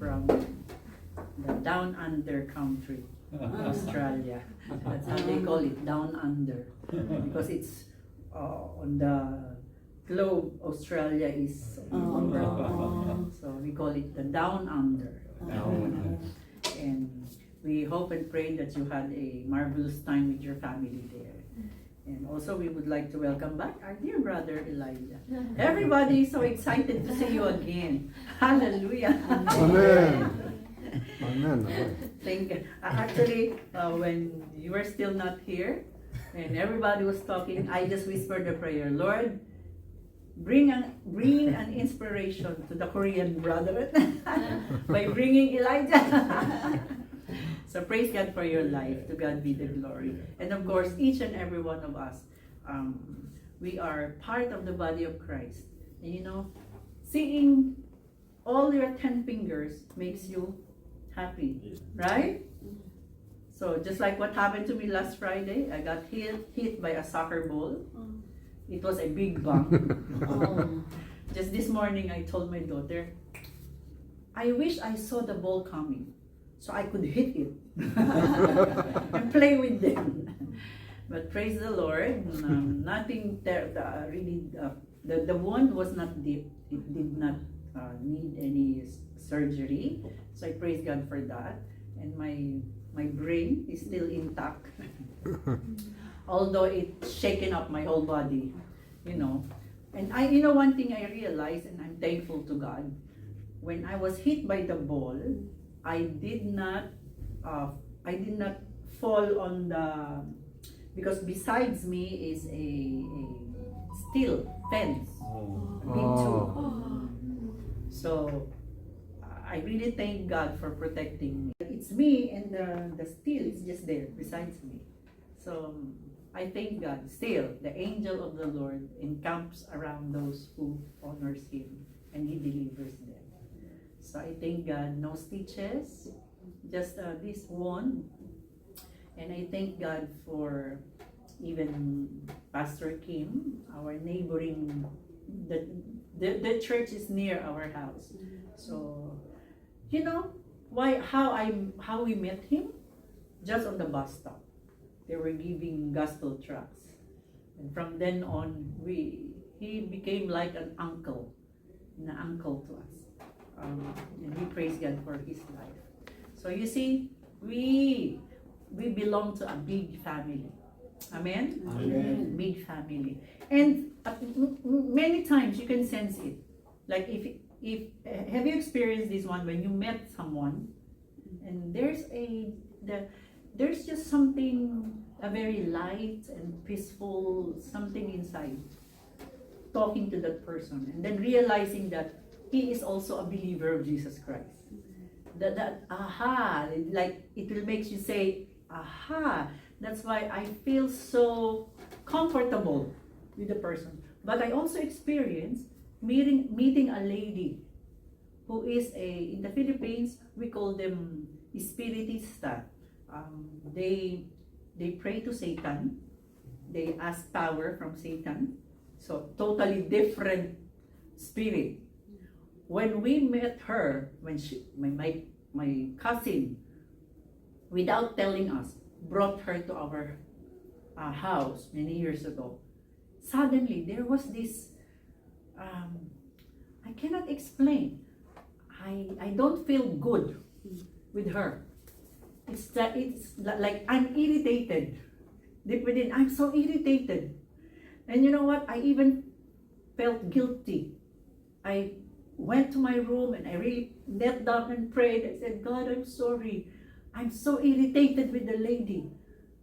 from the down under country, Australia. That's how they call it, down under, because it's on the globe. Australia is on the, so we call it the down under. And we hope and pray that you had a marvelous time with your family there. And also we would like to welcome back our dear brother Elijah. Everybody is so excited to see you again. Hallelujah. Amen. Amen. Thank God. Actually, when you were still not here and everybody was talking, I just whispered a prayer. Lord, bring an inspiration to the Korean brethren by bringing Elijah. So praise God for your life. To God be the glory. And of course, each and every one of us, we are part of the body of Christ. And you know, seeing all your 10 fingers makes you happy, right? So just like what happened to me last Friday, I got hit by a soccer ball. It was a big bump. Just this morning, I told my daughter, I wish I saw the ball coming so I could hit it and play with them. But praise the Lord, nothing there. Really, the wound was not deep. It did not need any surgery. So I praise God for that. And my brain is still intact. Although it's shaken up my whole body, you know. And one thing I realized, and I'm thankful to God, when I was hit by the ball, I did not fall on the, because besides me is a steel fence, big tube. So I really thank God for protecting me. It's me, and the steel is just there besides me. So I thank God. Still, the angel of the Lord encamps around those who honors Him, and He delivers them. So I thank God. No stitches, just this one. And I thank God for even Pastor Kim, our neighboring. The church is near our house. So, you know how we met him? Just on the bus stop. They were giving gospel tracts, and from then on, he became like an uncle to us, and we praise God for his life. So you see, we belong to a big family. Amen. Amen. Big family, and many times you can sense it. Like if have you experienced this one when you met someone, and there's just something, a very light and peaceful something inside, talking to that person, and then realizing that he is also a believer of Jesus Christ. That aha, like it will make you say, aha, that's why I feel so comfortable with the person. But I also experienced meeting a lady who is in the Philippines, we call them espiritista. They pray to Satan. They ask power from Satan. So totally different spirit. When we met her, when my cousin, without telling us, brought her to our house many years ago. Suddenly there was this, I cannot explain. I don't feel good with her. It's like I'm irritated. Deep within, I'm so irritated. And you know what? I even felt guilty. I went to my room and I really knelt down and prayed. I said, God, I'm sorry. I'm so irritated with the lady.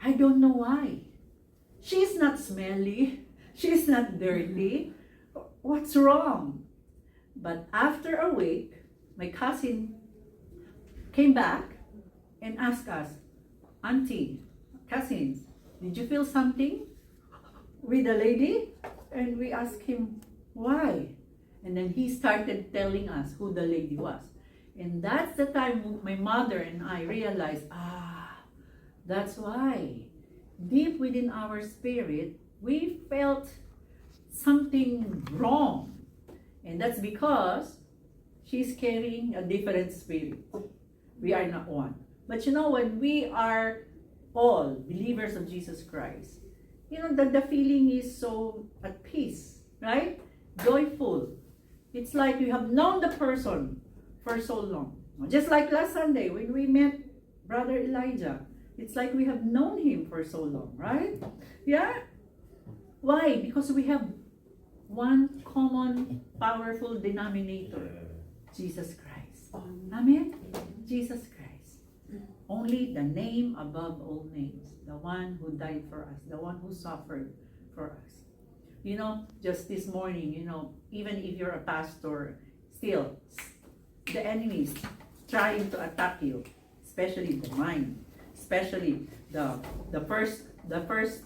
I don't know why. She's not smelly. She's not dirty. What's wrong? But after a week, my cousin came back and asked us, Auntie, cousins, did you feel something with the lady? And we asked him, why? And then he started telling us who the lady was. And that's the time my mother and I realized, that's why. Deep within our spirit, we felt something wrong. And that's because she's carrying a different spirit. We are not one. But you know, when we are all believers of Jesus Christ, you know, the feeling is so at peace, right? Joyful. It's like you have known the person for so long. Just like last Sunday when we met Brother Elijah. It's like we have known him for so long, right? Yeah? Why? Because we have one common powerful denominator. Jesus Christ. Amen? Jesus Christ. Only the name above all names. The one who died for us. The one who suffered for us. You know, just this morning, you know, even if you're a pastor, still, the enemy is trying to attack you. Especially the mind. Especially the first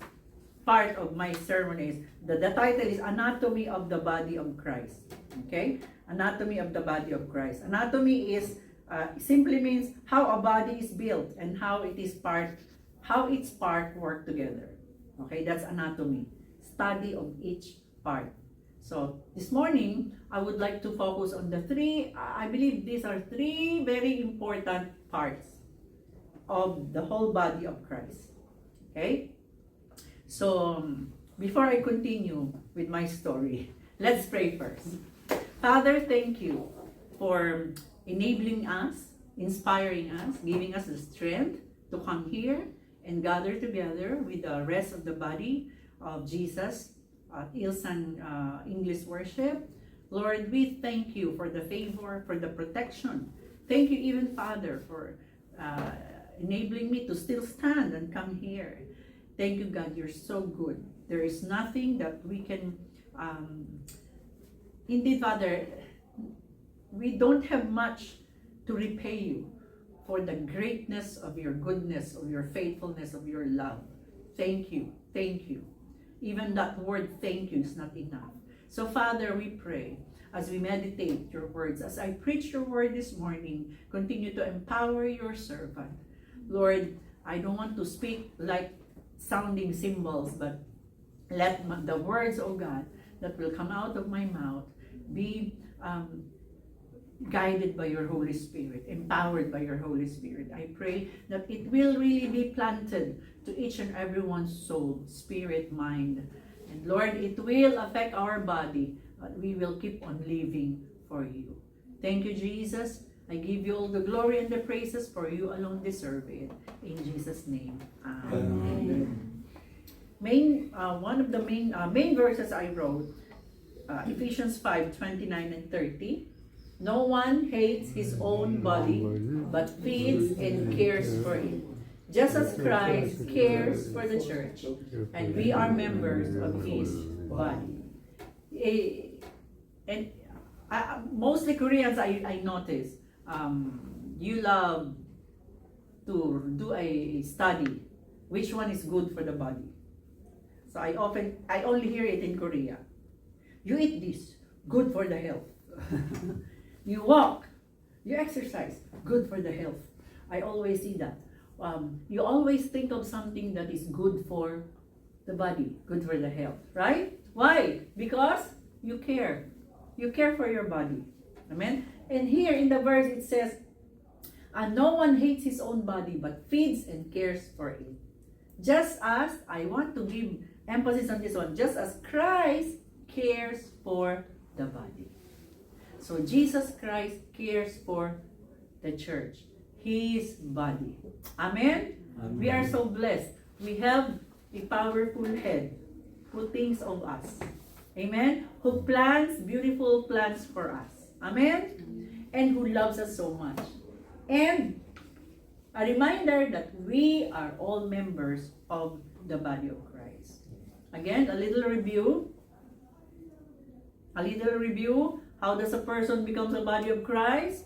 part of my sermon is, the title is Anatomy of the Body of Christ. Okay? Anatomy of the Body of Christ. Anatomy is simply means how a body is built and how its part work together. Okay, that's anatomy. Study of each part. So this morning, I would like to focus on the three, I believe these are three very important parts of the whole body of Christ. Okay? So, before I continue with my story, let's pray first. Father, thank you for enabling us, inspiring us, giving us the strength to come here and gather together with the rest of the body of Jesus at Ilsan English Worship. Lord, we thank you for the favor, for the protection. Thank you even, Father, for enabling me to still stand and come here. Thank you, God, you're so good. There is nothing that we can, indeed, Father, we don't have much to repay you for the greatness of your goodness, of your faithfulness, of your love. Thank you, thank you. Even that word thank you is not enough. So Father, we pray as we meditate your words, as I preach your word this morning, continue to empower your servant. Lord, I don't want to speak like sounding cymbals, but let the words, oh God, that will come out of my mouth be guided by your Holy Spirit, empowered by your Holy Spirit. I pray that it will really be planted to each and everyone's soul, spirit, mind. And Lord, it will affect our body, but we will keep on living for you. Thank you, Jesus. I give you all the glory and the praises, for you alone deserve it. In Jesus' name, amen. One of the main verses I wrote, Ephesians 5:29 and 30. No one hates his own body, but feeds and cares for it, just as Christ cares for the church, and we are members of his body. And mostly Koreans, I notice, you love to do a study, which one is good for the body. So I only hear it in Korea. You eat this, good for the health. You walk, you exercise, good for the health. I always see that. You always think of something that is good for the body, good for the health, right? Why? Because you care. You care for your body. Amen? And here in the verse it says, no one hates his own body, but feeds and cares for it. Just as, I want to give emphasis on this one, just as Christ cares for the body. So Jesus Christ cares for the church, his body. Amen? Amen. We are so blessed. We have a powerful head who thinks of us. Amen? Who plans beautiful plans for us. Amen? And who loves us so much. And a reminder that we are all members of the body of Christ. Again, a little review. How does a person become the body of Christ?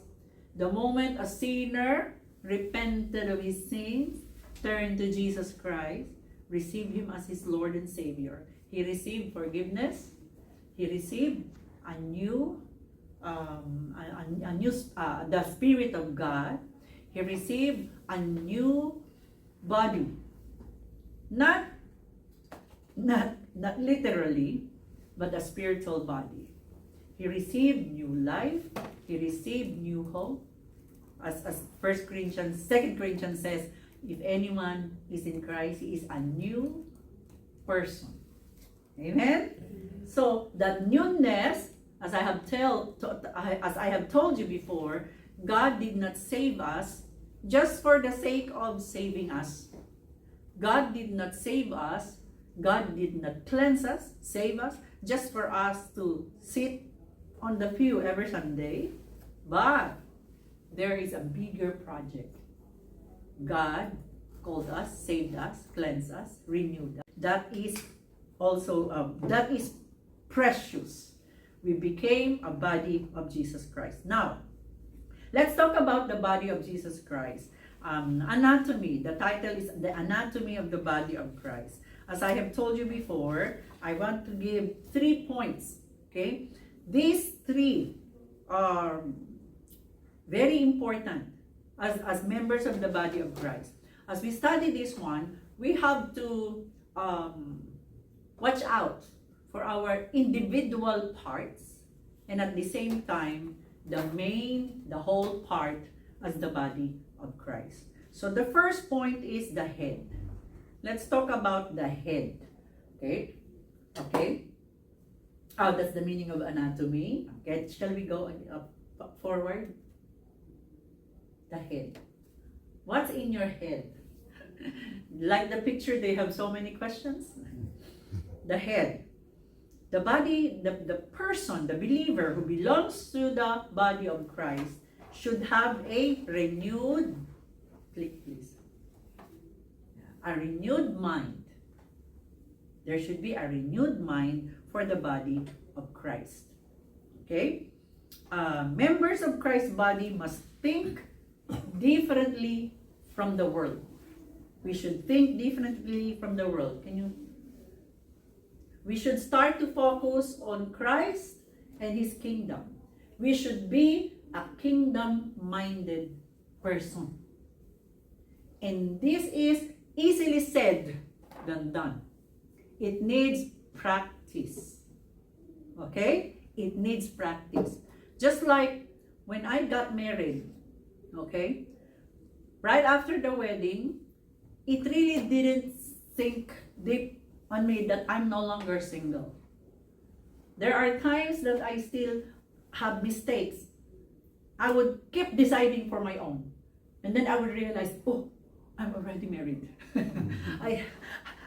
The moment a sinner repented of his sins, turned to Jesus Christ, received him as his Lord and Savior. He received forgiveness. He received a new, the Spirit of God. He received a new body. Not literally, but a spiritual body. He received new life. He received new hope. As 1 Corinthians, 2 Corinthians says, if anyone is in Christ, he is a new person. Amen? So, that newness, as I have told you before, God did not save us just for the sake of saving us. God did not save us. God did not cleanse us, save us, just for us to sit on the pew every Sunday. But there is a bigger project. God called us, saved us, cleansed us, renewed us. That is also, that is precious. We became a body of Jesus Christ. Now, let's talk about the body of Jesus Christ. Anatomy. The title is The Anatomy of the Body of Christ. As I have told you before, I want to give 3 points. Okay? These 3 are very important as members of the body of Christ. As we study this one, we have to watch out for our individual parts, and at the same time, the whole part as the body of Christ. So the first point is the head. Let's talk about the head. Okay? Okay? Oh, that's the meaning of anatomy. Okay, shall we go forward? The head. What's in your head? Like the picture, they have so many questions. The head. The body, the person, the believer who belongs to the body of Christ should have a renewed, click please, a renewed mind. There should be a renewed mind for the body of Christ. Okay? Members of Christ's body must think differently from the world. We should think differently from the world. We should start to focus on Christ and His kingdom. We should be a kingdom-minded person. And this is easily said than done. It needs practice. Okay? It needs practice. Just like when I got married, okay? Right after the wedding, it really didn't sink deep on me that I'm no longer single. There are times that I still have mistakes. I would keep deciding for my own. And then I would realize, oh, I'm already married. I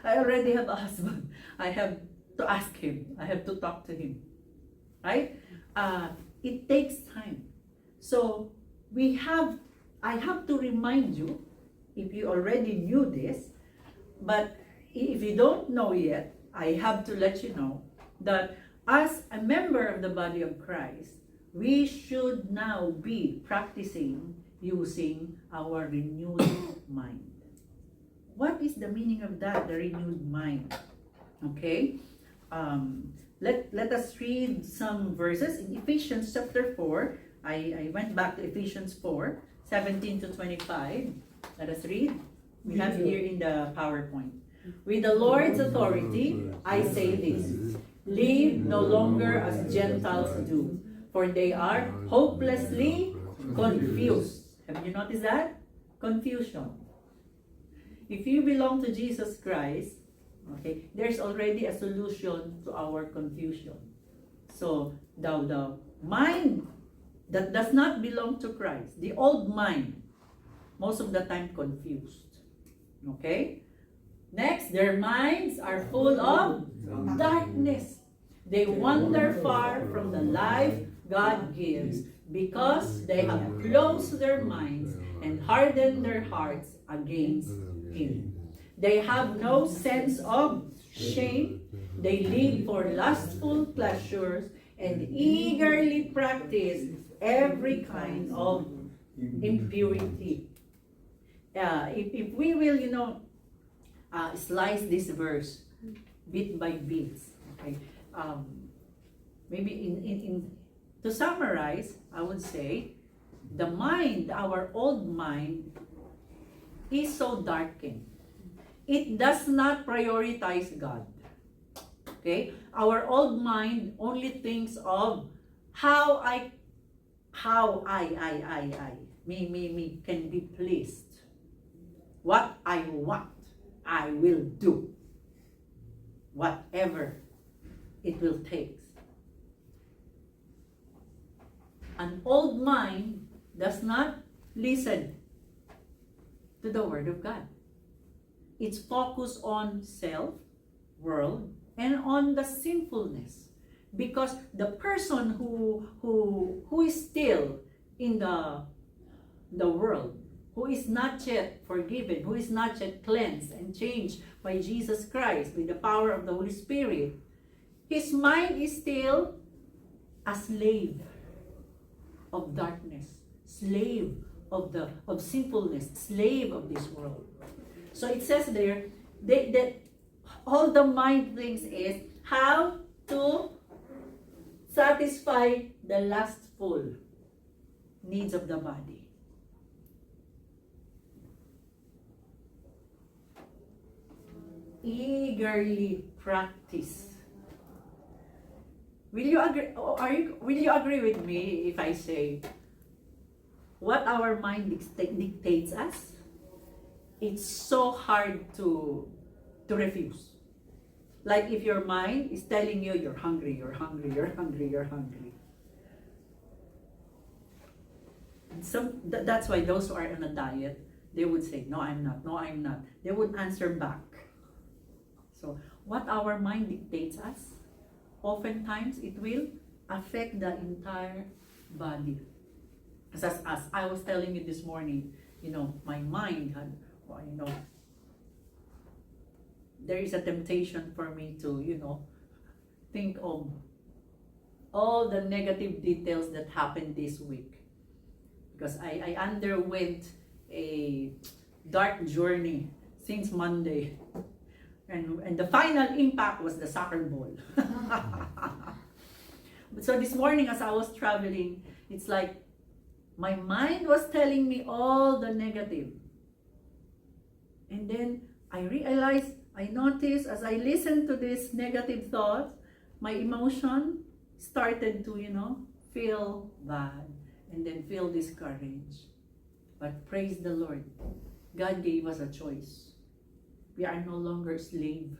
already have a husband. I have to ask him. I have to talk to him. Right? It takes time. So I have to remind you, if you already knew this, but if you don't know yet, I have to let you know that as a member of the body of Christ, we should now be practicing using our renewed mind. What is the meaning of that, the renewed mind? Okay, let us read some verses in Ephesians chapter 4. I went back to Ephesians 4, 17 to 25. Let us read. We have here in the PowerPoint. With the Lord's authority, I say this: live no longer as Gentiles do, for they are hopelessly confused. Have you noticed that? Confusion. If you belong to Jesus Christ, okay, there's already a solution to our confusion. So the mind that does not belong to Christ, the old mind, most of the time confused. Okay? Next, their minds are full of darkness. They wander far from the life God gives because they have closed their minds and hardened their hearts against Him. They have no sense of shame. They live for lustful pleasures and eagerly practice every kind of impurity. If we will, slice this verse bit by bit, okay? Maybe in to summarize, I would say the mind, our old mind, is so darkened. It does not prioritize God. Okay? Our old mind only thinks of how me can be pleased. What I want, I will do. Whatever it will take. An old mind does not listen to the Word of God. It's focused on self, world, and on the sinfulness. Because the person who is still in the world, who is not yet forgiven, who is not yet cleansed and changed by Jesus Christ with the power of the Holy Spirit, his mind is still a slave of darkness, slave of sinfulness, slave of this world. So it says there that all the mind thinks is how to satisfy the lustful needs of the body. Eagerly practice. Will you agree? Will you agree with me if I say what our mind dictates us? It's so hard to refuse. Like if your mind is telling you you're hungry, you're hungry, you're hungry, you're hungry. That's why those who are on a diet, they would say, no, I'm not, no, I'm not. They would answer back. So what our mind dictates us, oftentimes it will affect the entire body. As I was telling you this morning, my mind had, there is a temptation for me to, think of all the negative details that happened this week. Because I underwent a dark journey since Monday. And the final impact was the soccer ball. So this morning as I was traveling, it's like my mind was telling me all the negative. And then I realized, I noticed as I listened to these negative thoughts, my emotion started to, feel bad and then feel discouraged. But praise the Lord, God gave us a choice. We are no longer slave